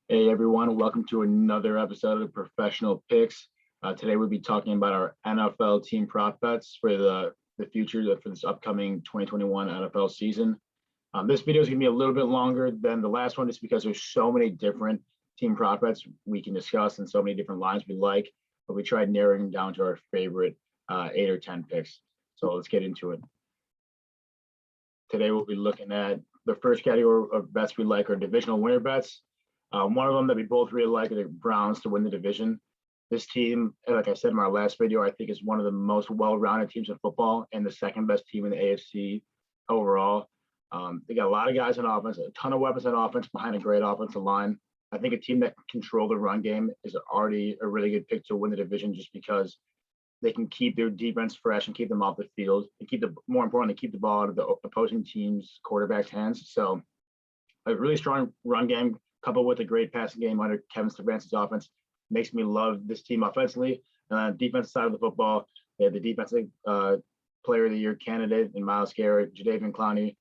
Hey everyone, welcome to another episode of Professional Picks. Today we'll be talking about our NFL team prop bets for the future for this upcoming 2021 NFL season. This video is going to be a little bit longer than the last one just because there's so many different team prop bets we can discuss and so many different lines we like, but we tried narrowing down to our favorite 8 or 10 picks. So let's get into it. Today we'll be looking at the first category of bets we like are divisional winner bets. One of them that we both really like are the Browns to win the division. This team, like I said in my last video, I think is one of the most well-rounded teams in football and the second best team in the AFC overall. They got a lot of guys on offense, a ton of weapons on offense behind a great offensive line. I think a team that can control the run game is already a really good pick to win the division just because they can keep their defense fresh and keep them off the field and more importantly, keep the ball out of the opposing team's quarterback's hands. So a really strong run game coupled with a great passing game under Kevin Stefanski's offense makes me love this team offensively. And on the defensive side of the football, they have the defensive player of the year candidate in Myles Garrett, Jadeveon Clowney,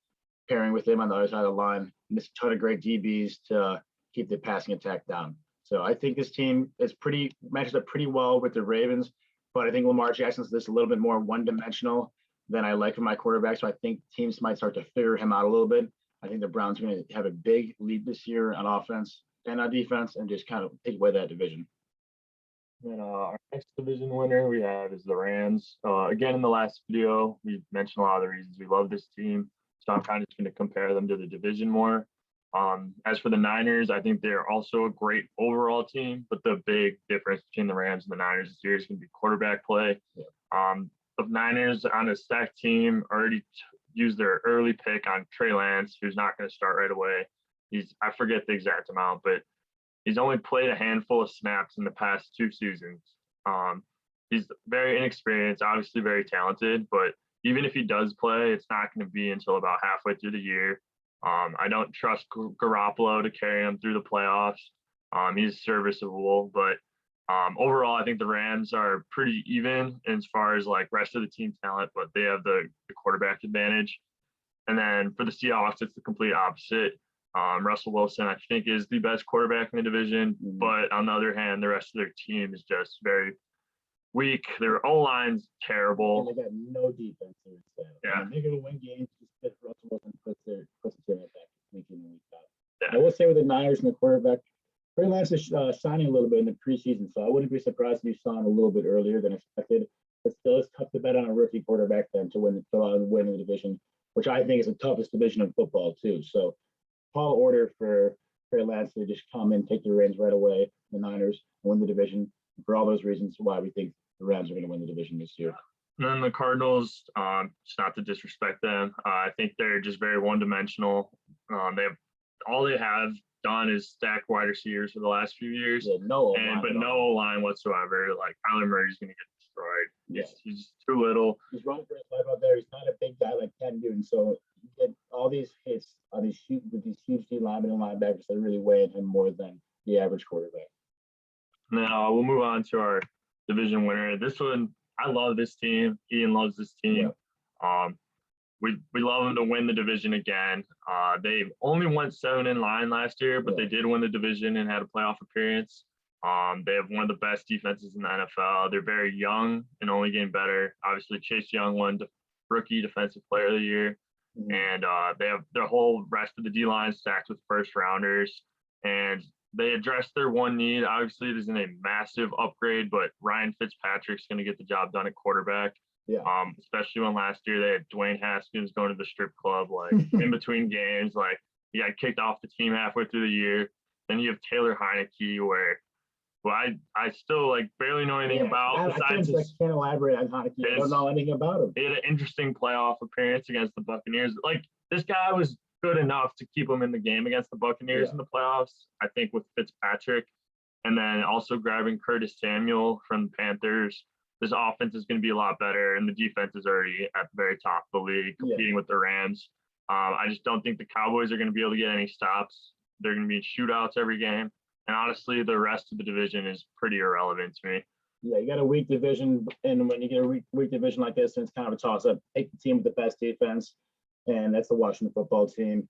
pairing with him on the other side of the line. And there's a ton of great DBs to keep the passing attack down. So I think this team is matches up pretty well with the Ravens, but I think Lamar Jackson's just a little bit more one-dimensional than I like for my quarterback. So I think teams might start to figure him out a little bit. I think the Browns are going to have a big lead this year on offense and on defense and just kind of take away that division. And our next division winner we have is the Rams. Again, in the last video, we mentioned a lot of the reasons we love this team. So I'm kind of just going to compare them to the division more. As for the Niners, I think they're also a great overall team, but the big difference between the Rams and the Niners this year is going to be quarterback play. Yeah. The Niners on a stacked team already used their early pick on Trey Lance, who's not going to start right away. I forget the exact amount, but he's only played a handful of snaps in the past 2 seasons. He's very inexperienced, obviously very talented, but even if he does play, it's not going to be until about halfway through the year. I don't trust Garoppolo to carry him through the playoffs. He's serviceable, but overall, I think the Rams are pretty even as far as like rest of the team talent, but they have the quarterback advantage. And then for the Seahawks, it's the complete opposite. Russell Wilson, I think, is the best quarterback in the division, but on the other hand, the rest of their team is just very weak. Their O-line's terrible. And they got no defense. Yeah, they're going to win games just because Russell Wilson puts the team back week in and week out. Yeah. I will say with the Niners and the quarterback, Trey Lance is shining a little bit in the preseason, so I wouldn't be surprised if you saw him a little bit earlier than expected. But still, it's tough to bet on a rookie quarterback then to win the division, which I think is the toughest division in football too. So, tall order for Trey Lance to just come and take the reins right away. The Niners win the division. For all those reasons, why we think the Rams are going to win the division this year. And then the Cardinals, just not to disrespect them, I think they're just very one-dimensional. All they have done is stack wide receivers for the last few years, no line whatsoever. Like Kyler Murray's going to get destroyed. Yeah. He's too little. He's running for his life out there. He's not a big guy like Ken Newton, so you get all these hits on these huge D linemen and linebackers that really weigh him more than the average quarterback. Now we'll move on to our division winner. This one, I love this team. Ian loves this team. Yeah. We love them to win the division again. They only went 7-9 last year, but they did win the division and had a playoff appearance. They have one of the best defenses in the NFL. They're very young and only getting better. Obviously, Chase Young won Rookie Defensive Player of the Year. Mm-hmm. And they have their whole rest of the D-line stacked with first-rounders. And they addressed their one need. Obviously, it isn't a massive upgrade, but Ryan Fitzpatrick's going to get the job done at quarterback. Yeah. Especially when last year they had Dwayne Haskins going to the strip club, like in between games, like he got kicked off the team halfway through the year. Then you have Taylor Heineke, I still like barely know anything about. I can't elaborate on Heineke. I don't know anything about him. He had an interesting playoff appearance against the Buccaneers. Like this guy was good enough to keep him in the game against the Buccaneers in the playoffs. I think with Fitzpatrick, and then also grabbing Curtis Samuel from the Panthers. This offense is going to be a lot better, and the defense is already at the very top of the league, competing with the Rams. I just don't think the Cowboys are going to be able to get any stops. They're going to be in shootouts every game. And honestly, the rest of the division is pretty irrelevant to me. Yeah, you got a weak division, and when you get a weak division like this, it's kind of a toss-up. Take the team with the best defense, and that's the Washington football team.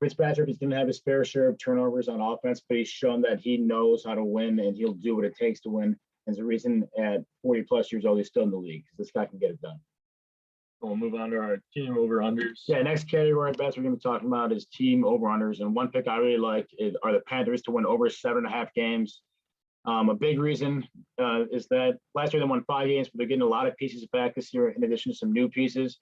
Fitzpatrick is going to have his fair share of turnovers on offense, but he's shown that he knows how to win and he'll do what it takes to win. There's a reason at 40 plus years old, he's still in the league because this guy can get it done. We'll move on to our team over-unders. Yeah, next category of bets we're going to be talking about is team over-unders. And one pick I really like are the Panthers to win over 7.5 games. A big reason is that last year they won 5 games, but they're getting a lot of pieces back this year in addition to some new pieces.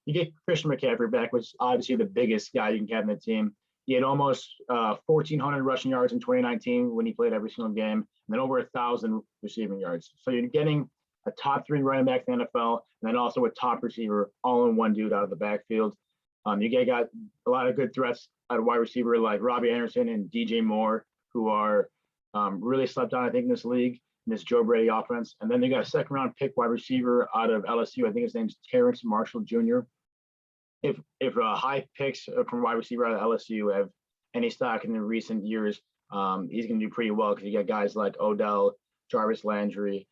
You get Christian McCaffrey back, which is obviously the biggest guy you can have in the team. He had almost 1,400 rushing yards in 2019 when he played every single game, and then over 1,000 receiving yards. So you're getting a top 3 running back in the NFL, and then also a top receiver, all in one dude out of the backfield. You got a lot of good threats at wide receiver like Robbie Anderson and DJ Moore, who are really slept on, I think, in this league, in this Joe Brady offense. And then they got a second-round pick wide receiver out of LSU. I think his name's Terrence Marshall Jr. If high picks from wide receiver out of LSU have any stock in the recent years, he's going to do pretty well because you got guys like Odell, Jarvis Landry,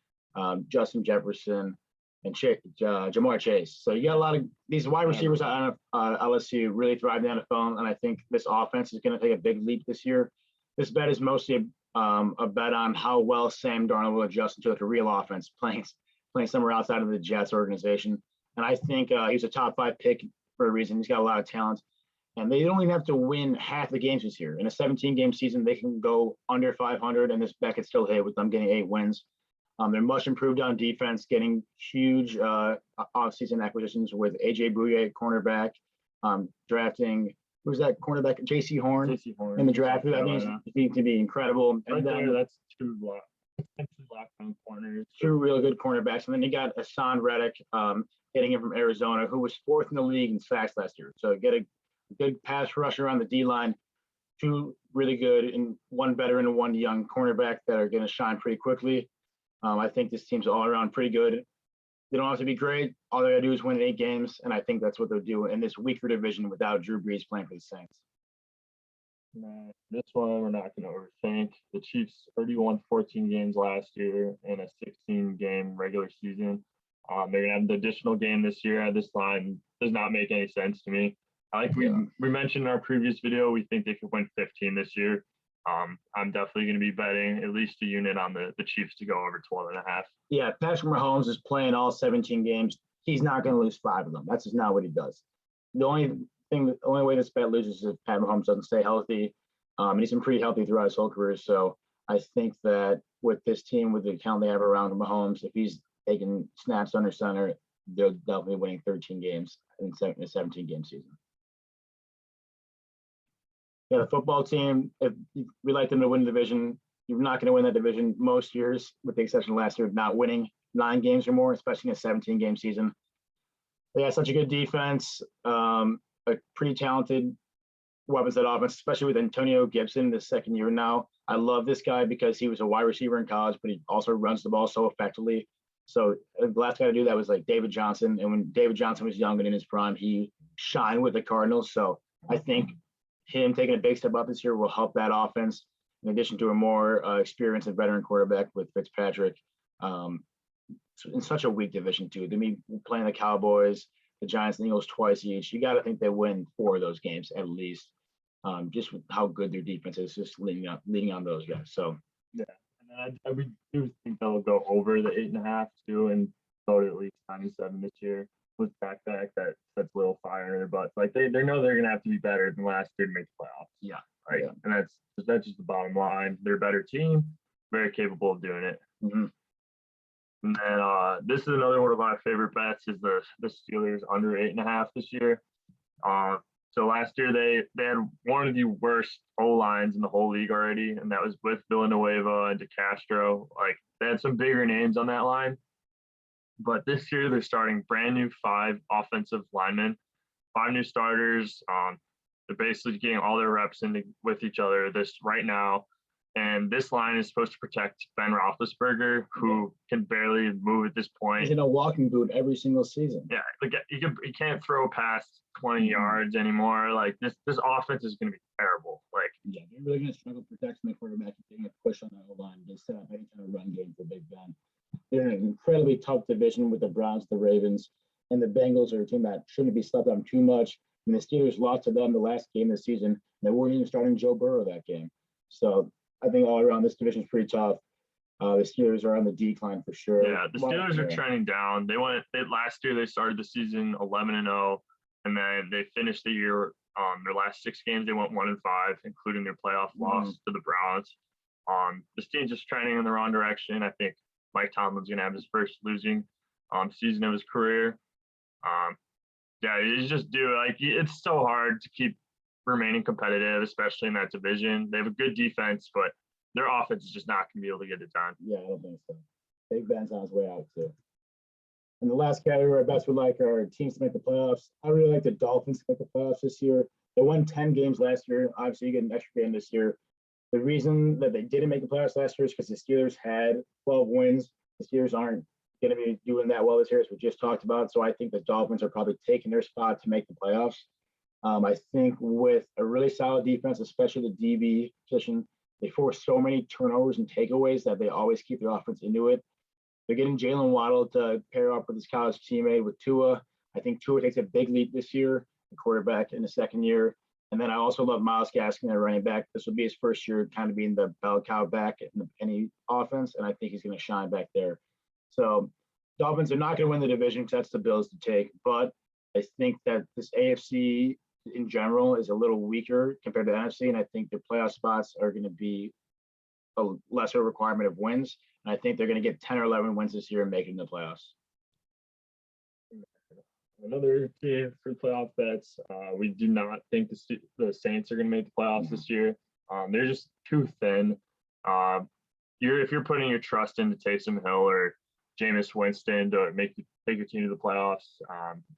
Justin Jefferson, and Jamar Chase. So you got a lot of these wide receivers out of LSU really thrive in the NFL, and I think this offense is going to take a big leap this year. This bet is mostly a bet on how well Sam Darnold will adjust into like a real offense, playing somewhere outside of the Jets organization. And I think he's a top 5 pick for a reason. He's got a lot of talent. And they don't even have to win half the games this year. In a 17-game season, they can go under 500, and this bet could still hit with them getting 8 wins. They're much improved on defense, getting huge offseason acquisitions with A.J. Bouye, cornerback, drafting who's that cornerback? J.C. Horn in the draft. I think he's going to be incredible. And then that's 2 lockdown corners. 2 real good cornerbacks. And then you got Hassan Reddick hitting him from Arizona, who was 4th in the league in sacks last year. So get a good pass rusher on the D-line, 2 really good and 1 veteran and 1 young cornerback that are going to shine pretty quickly. I think this team's all around pretty good. They don't have to be great. All they got to do is win 8 games, and I think that's what they'll do in this weaker division without Drew Brees playing for the Saints. This one we're not going to overthink. The Chiefs already won 14 games last year in a 16-game regular season. They're going to have the additional game this year. This line does not make any sense to me. Like we mentioned in our previous video, we think they could win 15 this year. I'm definitely going to be betting at least a unit on the Chiefs to go over 12.5. Yeah, Patrick Mahomes is playing all 17 games. He's not going to lose 5 of them. That's just not what he does. The only way this bet loses is if Pat Mahomes doesn't stay healthy. And he's been pretty healthy throughout his whole career. So I think that with this team, with the talent they have around Mahomes, if he's taking snaps under center, they're definitely winning 13 games in a 17-game season. Yeah, the football team, if we like them to win the division, you're not going to win that division most years, with the exception of last year, not winning 9 games or more, especially in a 17-game season. They got such a good defense, a pretty talented weapons at offense, especially with Antonio Gibson, the second year now. I love this guy because he was a wide receiver in college, but he also runs the ball so effectively. So the last guy to do that was like David Johnson. And when David Johnson was young and in his prime, he shined with the Cardinals. So I think him taking a big step up this year will help that offense, in addition to a more experienced and veteran quarterback with Fitzpatrick. In such a weak division, too. They mean playing the Cowboys, the Giants, and the Eagles twice each. You got to think they win 4 of those games at least, just with how good their defense is, just leading on those guys. So, yeah. And then we do think they'll go over the 8.5 too, and go to at least 97 this year with backpack that sets a little fire in their butts. Like they know they're gonna have to be better than last year to make the playoffs. Yeah. Right. Yeah. And that's just the bottom line. They're a better team, very capable of doing it. Mm-hmm. And then this is another one of my favorite bets is the Steelers under 8.5 this year. So last year they had one of the worst O-lines in the whole league already, and that was with Villanueva and DeCastro. Like they had some bigger names on that line. But this year they're starting brand new 5 offensive linemen, 5 new starters. They're basically getting all their reps with each other right now. And this line is supposed to protect Ben Roethlisberger, who can barely move at this point. He's in a walking boot every single season. Yeah, like he can't throw past 20 yards anymore. Like this offense is going to be terrible. Like yeah, they're really going to struggle protecting the quarterback and getting a push on that whole line. They set up any kind of run game for Big Ben. They're in an incredibly tough division with the Browns, the Ravens, and the Bengals are a team that shouldn't be slept on too much. I mean, the Steelers lost to them the last game of the season. They weren't even starting Joe Burrow that game. So I think all around this division is pretty tough. The Steelers are on the decline for sure. Yeah, the Steelers are trending down. Last year they started the season 11-0, and then they finished the year their last 6 games they went 1-5, including their playoff loss to the Browns. This team's just trending in the wrong direction. I think Mike Tomlin's gonna have his first losing season of his career. Yeah, it's just it's so hard to keep remaining competitive, especially in that division. They have a good defense, but their offense is just not going to be able to get it done. Yeah, I don't think so. Big Ben's on his way out too. And the last category, I best would like our teams to make the playoffs. I really like the Dolphins to make the playoffs this year. They won 10 games last year. Obviously, you get an extra game this year. The reason that they didn't make the playoffs last year is because the Steelers had 12 wins. The Steelers aren't going to be doing that well this year, as we just talked about. So I think the Dolphins are probably taking their spot to make the playoffs. I think with a really solid defense, especially the DB position, they force so many turnovers and takeaways that they always keep their offense into it. They're getting Jalen Waddle to pair up with his college teammate with Tua. I think Tua takes a big leap this year, the quarterback in the second year. And then I also love Myles Gaskin at running back. This will be his first year kind of being the bell cow back in any offense, and I think he's going to shine back there. So Dolphins are not going to win the division because that's the Bills to take, but I think that this AFC in general is a little weaker compared to the NFC, and I think the playoff spots are going to be a lesser requirement of wins, and I think they're going to get 10 or 11 wins this year and make it in the playoffs. Another team for playoff bets. We do not think the Saints are going to make the playoffs this year. They're just too thin. If you're putting your trust into Taysom Hill or Jameis Winston to take your team to the playoffs,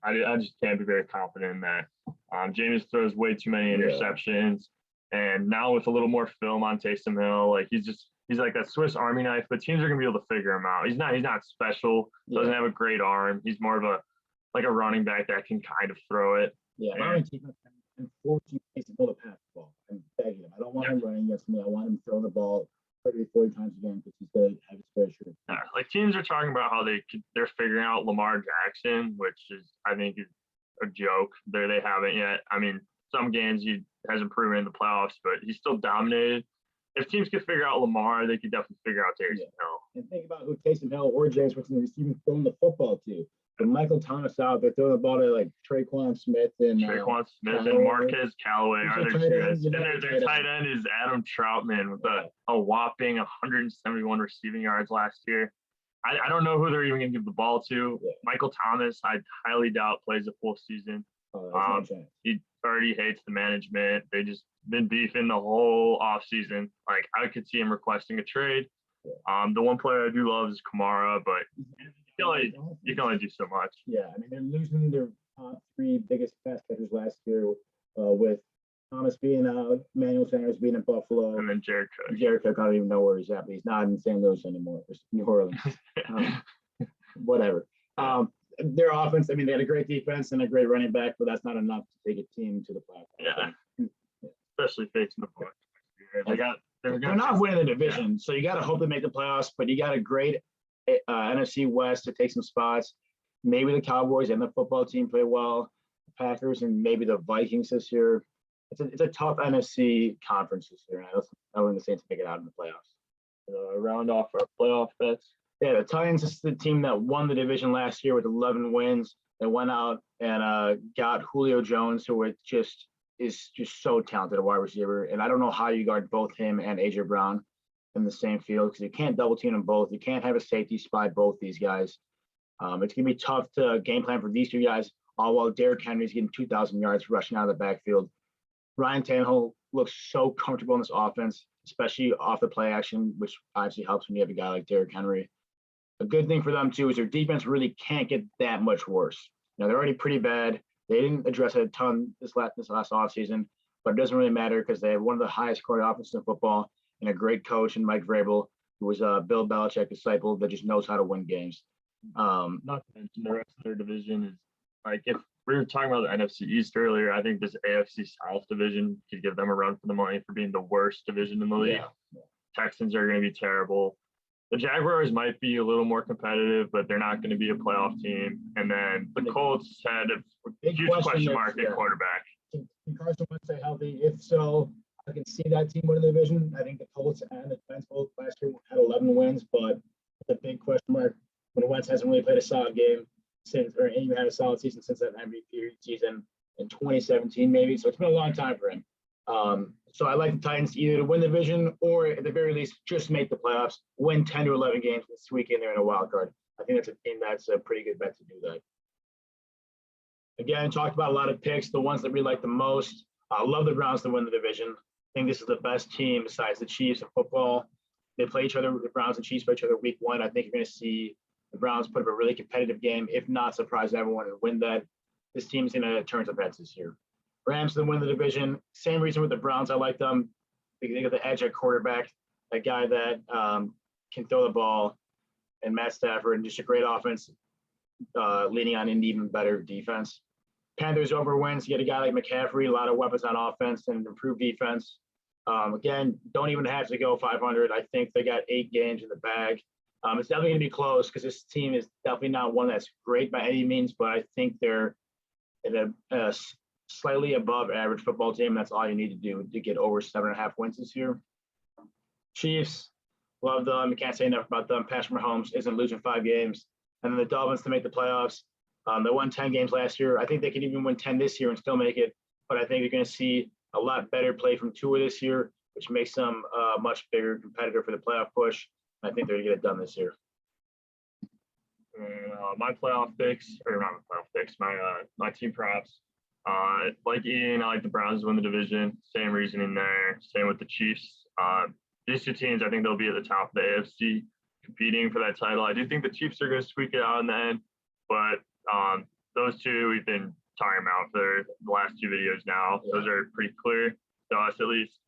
I just can't be very confident in that. Jameis throws way too many interceptions, and now with a little more film on Taysom Hill, he's like a Swiss Army knife. But teams are gonna be able to figure him out. He's not special. Doesn't have a great arm. He's more of a running back that can kind of throw it. Yeah, I'm forcing Taysom Hill to pass the ball. I'm begging him. I don't want him running against me. I want him throwing the ball 30, 40 times a game because he's going to have his fair share. Yeah, teams are talking about how they're figuring out Lamar Jackson, which I think is a joke. They haven't yet. I mean, some games he hasn't proven in the playoffs, but he's still dominated. If teams could figure out Lamar, they could definitely figure out Taysom Hill. And think about who Taysom Hill or James Winston is even throwing the football to. With Michael Thomas out, they're throwing the ball to Traquan Smith and Marquez Callaway are their two guys. And their tight end is Adam Troutman with a whopping 171 receiving yards last year. I don't know who they're even going to give the ball to. Yeah. Michael Thomas, I highly doubt plays a full season. He already hates the management. They just been beefing the whole offseason. I could see him requesting a trade. Yeah. The one player I do love is Kamara, but you can only do so much. Yeah, I mean, they're losing their top 3 biggest pass catchers last year with Thomas being out, Manuel Sanders being in Buffalo. And then Jared Cook. Jared Cook, I don't even know where he's at, but he's not in St. Louis anymore. It's New Orleans. Whatever. Their offense, I mean, they had a great defense and a great running back, but that's not enough to take a team to the playoffs. Yeah. Especially facing the point. They're not winning the division, so you got to hope they make the playoffs, but you got a great NFC West to take some spots. Maybe the Cowboys and the football team play well. The Packers and maybe the Vikings this year. It's a tough NFC conference this year. I don't think the Saints make it out in the playoffs. Round off our playoff bets. Yeah, the Titans is the team that won the division last year with 11 wins. They went out and got Julio Jones, who is just so talented, a wide receiver. And I don't know how you guard both him and AJ Brown in the same field because you can't double team them both. You can't have a safety spy both these guys. It's gonna be tough to game plan for these 2 guys. All while Derrick Henry's getting 2,000 yards rushing out of the backfield. Ryan Tannehill looks so comfortable in this offense, especially off the play action, which obviously helps when you have a guy like Derrick Henry. A good thing for them too is their defense really can't get that much worse. They're already pretty bad. They didn't address it a ton this last offseason, but it doesn't really matter because they have one of the highest scoring offenses in football and a great coach in Mike Vrabel, who was a Bill Belichick disciple that just knows how to win games. Not to mention the rest of their division is if we were talking about the NFC East earlier, I think this AFC South division could give them a run for the money for being the worst division in the league. Yeah. Texans are going to be terrible. the Jaguars might be a little more competitive, but they're not going to be a playoff team. And then the Colts had a huge question mark at quarterback. Can Carson Wentz stay healthy? If so, I can see that team winning the division. I think the Colts and the Giants both last year had 11 wins, but it's a big question mark when Wentz hasn't really played a solid game since, or even had a solid season since that MVP season in 2017, maybe. So it's been a long time for him. So I like the Titans either to win the division or at the very least just make the playoffs, win 10 to 11 games this weekend. They're in a wild card. I think that's a team that's a pretty good bet to do that. Again, talked about a lot of picks, the ones that we like the most. I love the Browns to win the division. I think this is the best team besides the Chiefs in football. They play each other, the Browns and Chiefs play each other week 1. I think you're going to see the Browns put up a really competitive game, if not surprise everyone and win that. This team's going to turn some heads this year. Rams to win the division. Same reason with the Browns. I like them. They got the edge at quarterback, a guy that can throw the ball, and Matt Stafford, and just a great offense, leading on an even better defense. Panthers over wins. You get a guy like McCaffrey, a lot of weapons on offense and improved defense. Again, don't even have to go 500. I think they got 8 games in the bag. It's definitely going to be close because this team is definitely not one that's great by any means, but I think they're at a slightly above average football team. That's all you need to do to get over 7.5 wins this year. Chiefs, love them. You can't say enough about them. Patrick Mahomes isn't losing 5 games. And then the Dolphins to make the playoffs. They won 10 games last year. I think they can even win 10 this year and still make it. But I think you're going to see a lot better play from Tua this year, which makes them a much bigger competitor for the playoff push. I think they're going to get it done this year. My playoff picks, or not my playoff picks, my team props. Like Ian, I like the Browns to win the division. Same reasoning there. Same with the Chiefs. These 2 teams, I think they'll be at the top of the AFC competing for that title. I do think the Chiefs are going to squeak it out in the end, but those 2 we've been talking about for the last 2 videos now. Those are pretty clear to us at least.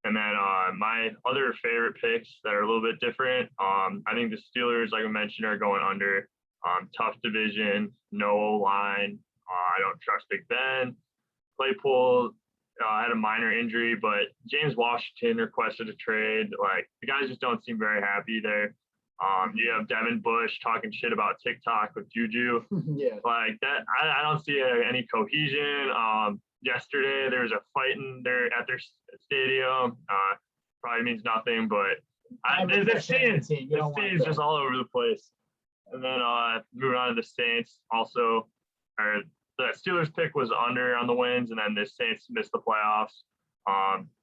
And then my other favorite picks that are a little bit different, I think the Steelers, like I mentioned, are going under. Tough division, no O-line. I don't trust Big Ben. Claypool had a minor injury, but James Washington requested a trade. Like, the guys just don't seem very happy there. You have Devin Bush talking shit about TikTok with Juju. Yeah. Like that, I don't see any cohesion. Yesterday there was a fight in there at their stadium. Probably means nothing, but the scene's just all over the place. And then moving on to the Saints, also, or the Steelers pick was under on the wins, and then the Saints missed the playoffs.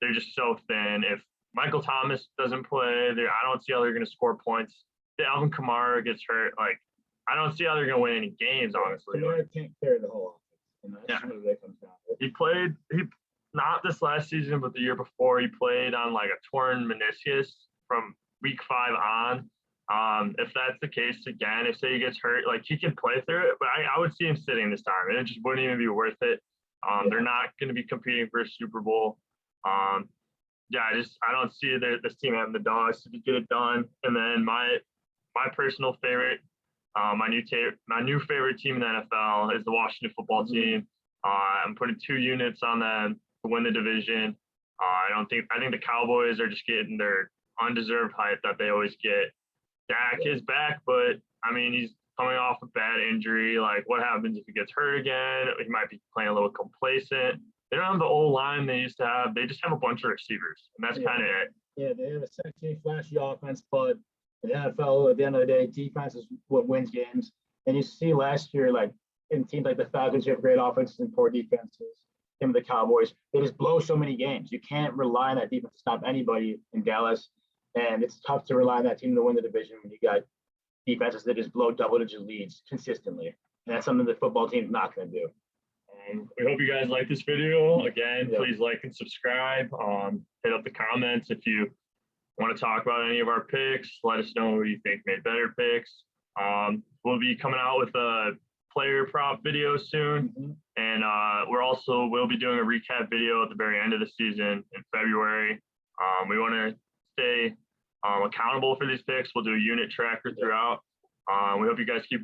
They're just so thin. If Michael Thomas doesn't play, I don't see how they're going to score points. If Alvin Kamara gets hurt, like, I don't see how they're going to win any games, honestly. Kamara can't carry the whole offense. And that's what it comes down to. He not this last season, but the year before, he played on like a torn meniscus from week 5 on. If that's the case again, if say he gets hurt, like, he can play through it, but I would see him sitting this time, and it just wouldn't even be worth it. They're not going to be competing for a Super Bowl. I don't see this team having the dogs to get it done. And then my personal favorite, my new favorite team in the NFL is the Washington football team. I'm putting 2 units on them to win the division. I think the Cowboys are just getting their undeserved hype that they always get. Dak is back, but I mean, he's coming off a bad injury. Like, what happens if he gets hurt again? He might be playing a little complacent. They don't have the old line they used to have. They just have a bunch of receivers, and that's kind of it. Yeah, they have a sexy, flashy offense, but in the NFL, at the end of the day, defense is what wins games. And you see last year, like, in teams like the Falcons, you have great offenses and poor defenses. Team of the Cowboys, they just blow so many games. You can't rely on that defense to stop anybody in Dallas. And it's tough to rely on that team to win the division when you got defenses that just blow double-digit leads consistently. And that's something the football team's not going to do. We hope you guys like this video. Again, please like and subscribe. Hit up the comments if you want to talk about any of our picks. Let us know who you think made better picks. We'll be coming out with a player prop video soon. And we'll be doing a recap video at the very end of the season in February. We want to stay accountable for these picks. We'll do a unit tracker throughout. We hope you guys keep watching.